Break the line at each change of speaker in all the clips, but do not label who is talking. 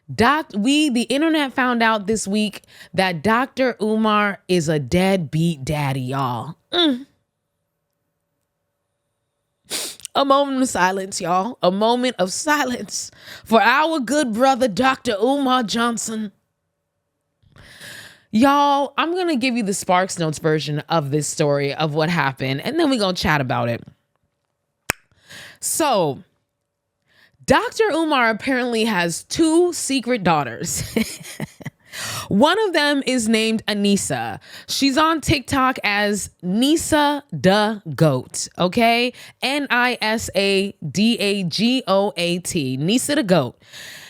The internet found out this week that Dr. Umar is a deadbeat daddy, y'all. A moment of silence, y'all. A moment of silence for our good brother, Dr. Umar Johnson. Y'all, I'm going to give you the Sparks Notes version of this story of what happened, and then we're going to chat about it. So, Dr. Umar apparently has 2 secret daughters. One of them is named Anissa. She's on TikTok as Nisa the Goat, okay? Nisadagoat. Nisa the Goat.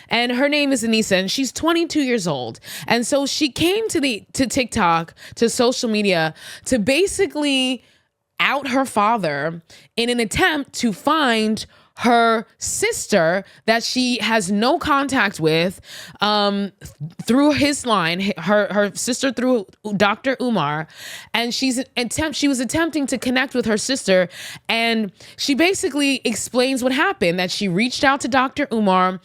And her name is Anissa, and she's 22 years old. And so she came to TikTok, to social media, to basically out her father in an attempt to find her sister that she has no contact with through his line, her sister through Dr. Umar. And she was attempting to connect with her sister. And she basically explains what happened, that she reached out to Dr. Umar,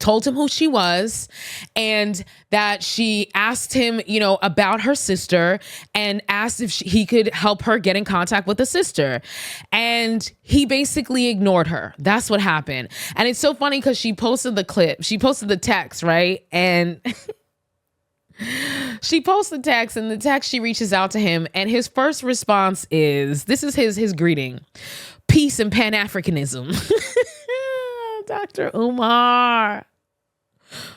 told him who she was, and that she asked him, about her sister and asked if he could help her get in contact with the sister. And he basically ignored her. That's what happened. And it's so funny because she posted the clip. She posted the text, right? And she posts the text, and the text, she reaches out to him, and his first response is, this is his greeting: peace and Pan-Africanism. Dr. Umar.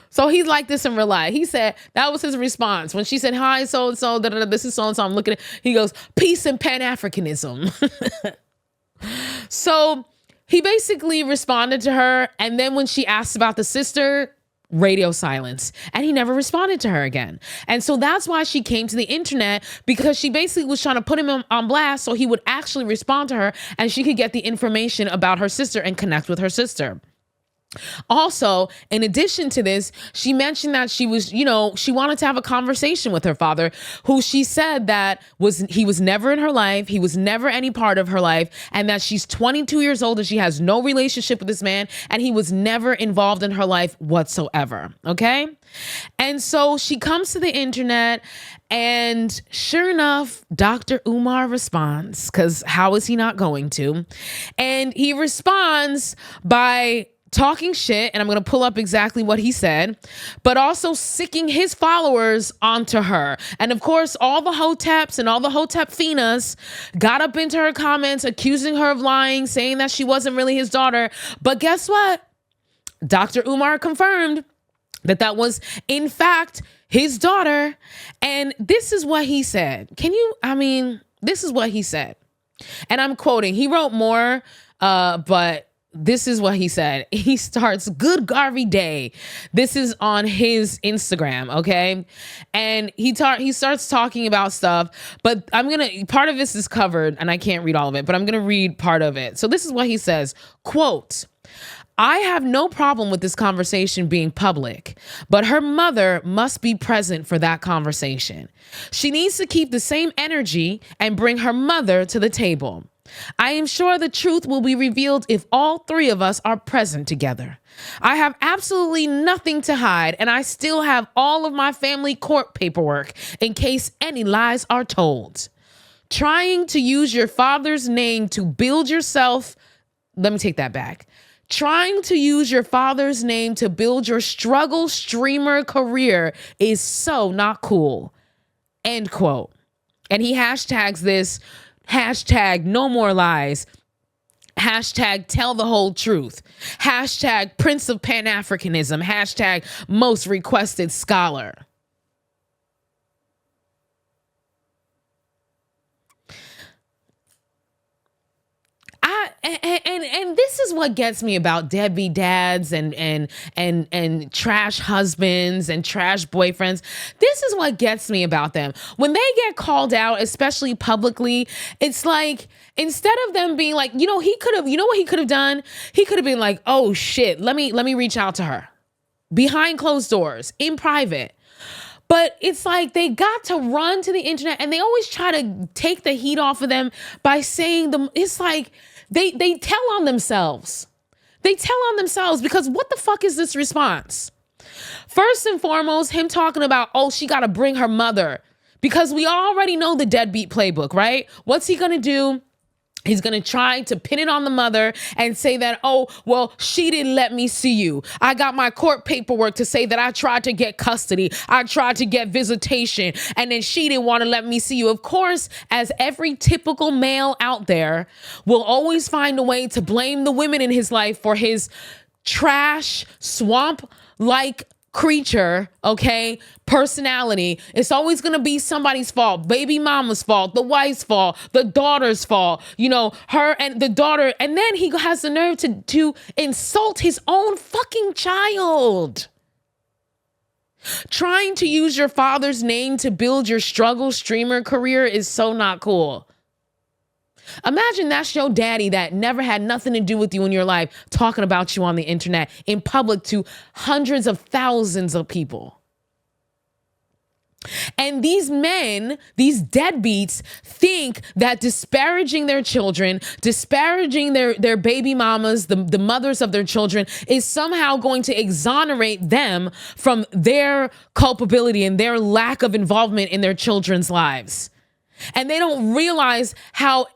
So he's like this in real life. He said, that was his response. When she said, hi, so-and-so, this is so-and-so, I'm looking at, he goes, peace and Pan-Africanism. So he basically responded to her. And then when she asked about the sister, radio silence, and he never responded to her again. And so that's why she came to the internet, because she basically was trying to put him on blast so he would actually respond to her and she could get the information about her sister and connect with her sister. Also, in addition to this, she mentioned that she wanted to have a conversation with her father, who she said that he was never in her life. He was never any part of her life, and that she's 22 years old and she has no relationship with this man, and he was never involved in her life whatsoever. Okay. And so she comes to the internet, and sure enough, Dr. Umar responds, because how is he not going to? And he responds by talking shit, and I'm going to pull up exactly what he said, but also sicking his followers onto her. And of course, all the hoteps and all the hotep finas got up into her comments, accusing her of lying, saying that she wasn't really his daughter. But guess what? Dr. Umar confirmed that was, in fact, his daughter. And this is what he said. This is what he said. And I'm quoting. He wrote more, but this is what he said. He starts, good Garvey Day. This is on his Instagram, okay? And he starts talking about stuff, but part of this is covered and I can't read all of it, but I'm going to read part of it. So this is what he says, quote, I have no problem with this conversation being public, but her mother must be present for that conversation. She needs to keep the same energy and bring her mother to the table. I am sure the truth will be revealed if all 3 of us are present together. I have absolutely nothing to hide, and I still have all of my family court paperwork in case any lies are told. Trying to use your father's name to build yourself. Let me take that back. Trying to use your father's name to build your struggle streamer career is so not cool. End quote. And he hashtags this, hashtag no more lies, hashtag tell the whole truth, hashtag Prince of Pan-Africanism, hashtag most requested scholar. And this is what gets me about deadbeat dads and trash husbands and trash boyfriends. This is what gets me about them. When they get called out, especially publicly, it's like, instead of them being like, he could have, what he could have done? He could have been like, oh shit, let me reach out to her behind closed doors in private. But it's like they got to run to the internet, and they always try to take the heat off of them by saying it's like they tell on themselves. They tell on themselves, because what the fuck is this response? First and foremost, him talking about, oh, she got to bring her mother, because we already know the deadbeat playbook, right? What's he going to do? He's going to try to pin it on the mother and say that, oh, well, she didn't let me see you. I got my court paperwork to say that I tried to get custody. I tried to get visitation, and then she didn't want to let me see you. Of course, as every typical male out there will always find a way to blame the women in his life for his trash, swamp-like creature, okay, personality. It's always going to be somebody's fault. Baby mama's fault, the wife's fault, the daughter's fault, her and the daughter. And then he has the nerve to insult his own fucking child. Trying to use your father's name to build your struggle streamer career is so not cool. Imagine that's your daddy that never had nothing to do with you in your life, talking about you on the internet in public to hundreds of thousands of people. And these men, these deadbeats, think that disparaging their children, disparaging their baby mamas, the mothers of their children, is somehow going to exonerate them from their culpability and their lack of involvement in their children's lives. And they don't realize how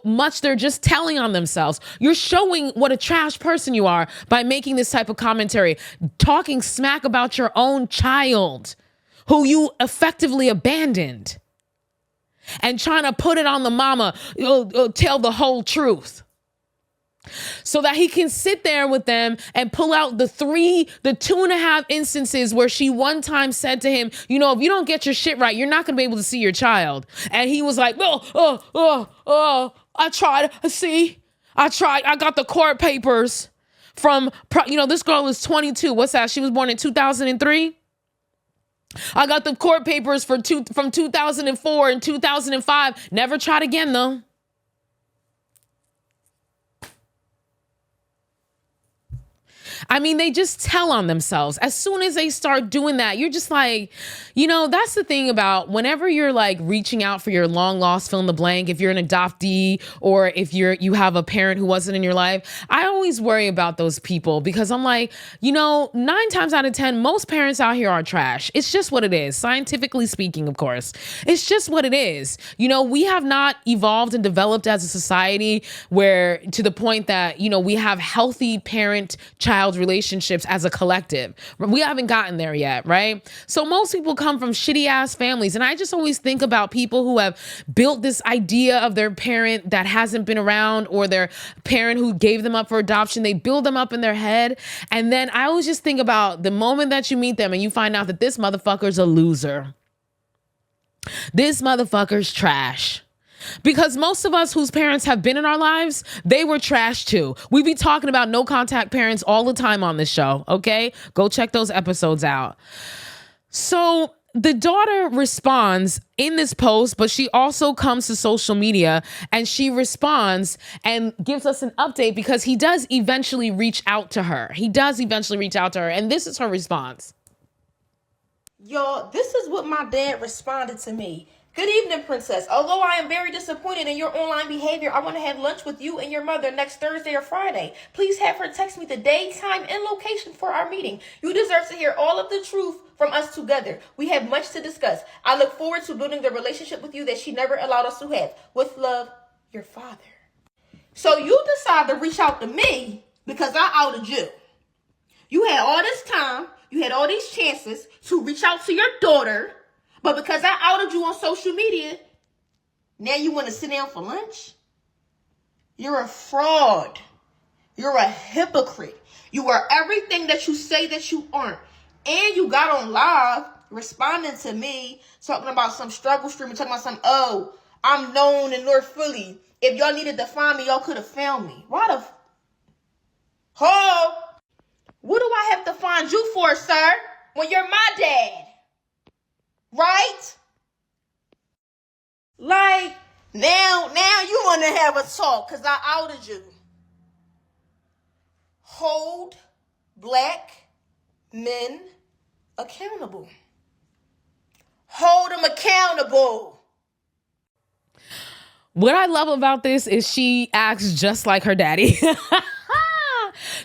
much they're just telling on themselves. You're showing what a trash person you are by making this type of commentary, talking smack about your own child who you effectively abandoned, and trying to put it on the mama, tell the whole truth, so that he can sit there with them and pull out the 2.5 instances where she one time said to him, if you don't get your shit right, you're not going to be able to see your child. And he was like, I tried. I got the court papers from, this girl is 22. What's that? She was born in 2003. I got the court papers from 2004 and 2005. Never tried again, though. I mean, they just tell on themselves. As soon as they start doing that, you're just like, that's the thing about whenever you're like reaching out for your long lost fill in the blank, if you're an adoptee or if you have a parent who wasn't in your life, I always worry about those people, because I'm like, 9 times out of 10, most parents out here are trash. It's just what it is. Scientifically speaking, of course, it's just what it is. We have not evolved and developed as a society where, to the point that, we have healthy parent-child relationships as a collective. We haven't gotten there yet, right? So most people come from shitty ass families. And I just always think about people who have built this idea of their parent that hasn't been around, or their parent who gave them up for adoption. They build them up in their head. And then I always just think about the moment that you meet them and you find out that this motherfucker's a loser. This motherfucker's trash. Because most of us whose parents have been in our lives, they were trash too. We be talking about no contact parents all the time on this show, okay? Go check those episodes out. So the daughter responds in this post, but she also comes to social media and she responds and gives us an update, because he does eventually reach out to her. And this is her response.
Y'all, this is what my dad responded to me. Good evening, Princess. Although I am very disappointed in your online behavior, I want to have lunch with you and your mother next Thursday or Friday. Please have her text me the day, time, and location for our meeting. You deserve to hear all of the truth from us together. We have much to discuss. I look forward to building the relationship with you that she never allowed us to have. With love, your father. So you decide to reach out to me because I outed you. You had all this time, you had all these chances to reach out to your daughter, but because I outed you on social media, now you want to sit down for lunch? You're a fraud. You're a hypocrite. You are everything that you say that you aren't. And you got on live responding to me, talking about some struggle stream, talking about some, I'm known in North Philly. If y'all needed to find me, y'all could have found me. Why the what do I have to find you for, sir? When you're my dad. Right? Like, now you want to have a talk because I outed you. Hold black men accountable. Hold them accountable.
What I love about this is she acts just like her daddy.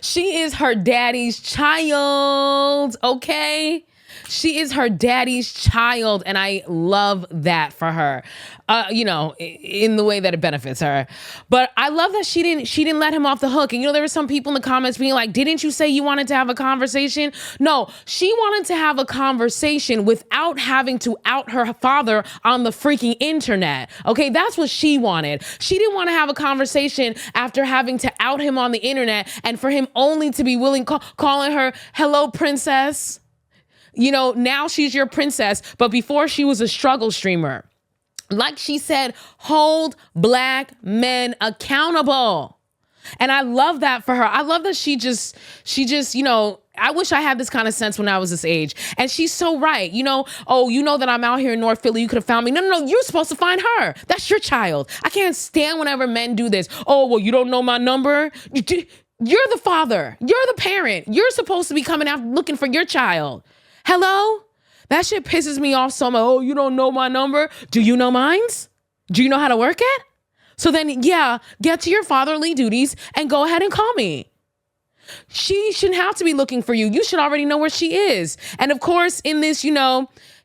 She is her daddy's child, okay? She is her daddy's child, and I love that for her. In the way that it benefits her. But I love that she didn't let him off the hook. And there were some people in the comments being like, "Didn't you say you wanted to have a conversation?" No, she wanted to have a conversation without having to out her father on the freaking internet. Okay, that's what she wanted. She didn't want to have a conversation after having to out him on the internet and for him only to be willing calling her, "Hello, princess." Now she's your princess, but before she was a struggle streamer. Like she said, hold Black men accountable. And I love that for her. I love that she just, I wish I had this kind of sense when I was this age. And she's so right. That I'm out here in North Philly. You could have found me. No. You're supposed to find her. That's your child. I can't stand whenever men do this. "Oh, well, you don't know my number." You're the father. You're the parent. You're supposed to be coming out looking for your child. Hello? That shit pisses me off so much. "Oh, you don't know my number? Do you know mine's? Do you know how to work it?" So then, yeah, get to your fatherly duties and go ahead and call me. She shouldn't have to be looking for you. You should already know where she is. And of course, in this,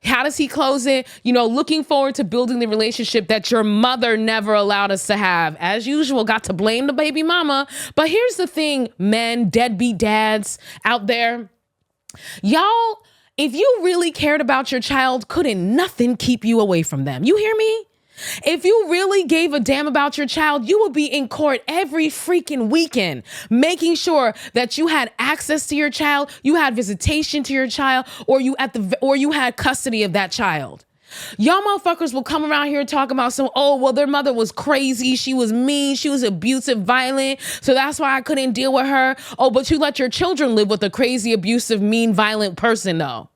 how does he close it? Looking forward to building the relationship that your mother never allowed us to have. As usual, got to blame the baby mama. But here's the thing, men, deadbeat dads out there. Y'all, if you really cared about your child, couldn't nothing keep you away from them. You hear me? If you really gave a damn about your child, you would be in court every freaking weekend, making sure that you had access to your child, you had visitation to your child, or you had custody of that child. Y'all motherfuckers will come around here talking about their mother was crazy, she was mean, she was abusive, violent, so that's why I couldn't deal with her. Oh, but you let your children live with a crazy, abusive, mean, violent person, though.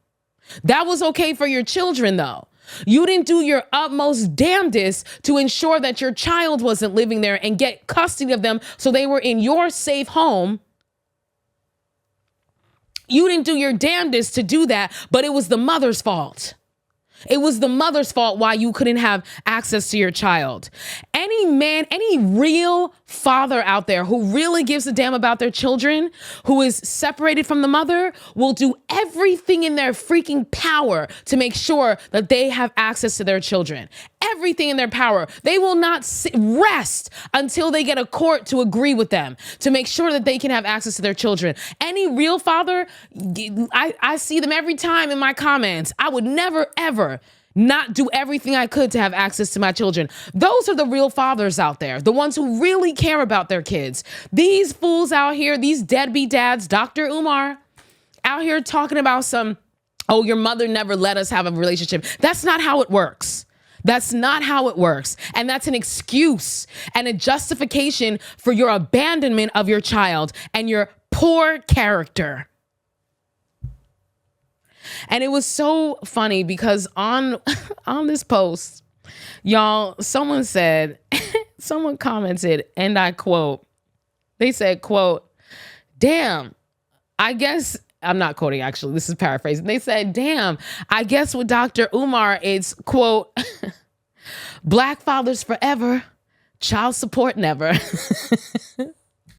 That was okay for your children, though. You didn't do your utmost damnedest to ensure that your child wasn't living there and get custody of them so they were in your safe home. You didn't do your damnedest to do that, but it was the mother's fault. It was the mother's fault why you couldn't have access to your child. Any man, any real father out there who really gives a damn about their children, who is separated from the mother, will do everything in their freaking power to make sure that they have access to their children. Everything in their power. They will not rest until they get a court to agree with them, to make sure that they can have access to their children. Any real father, I see them every time in my comments. I would never, ever not do everything I could to have access to my children. Those are the real fathers out there, the ones who really care about their kids. These fools out here, these deadbeat dads, Dr. Umar, out here talking about your mother never let us have a relationship. That's not how it works. That's not how it works. And that's an excuse and a justification for your abandonment of your child and your poor character. And it was so funny because on this post, y'all, someone commented, and I quote, they said, quote, "Damn, I guess," I'm not quoting actually, this is paraphrasing. They said, "Damn, I guess with Dr. Umar, it's," quote, "Black fathers forever, child support never."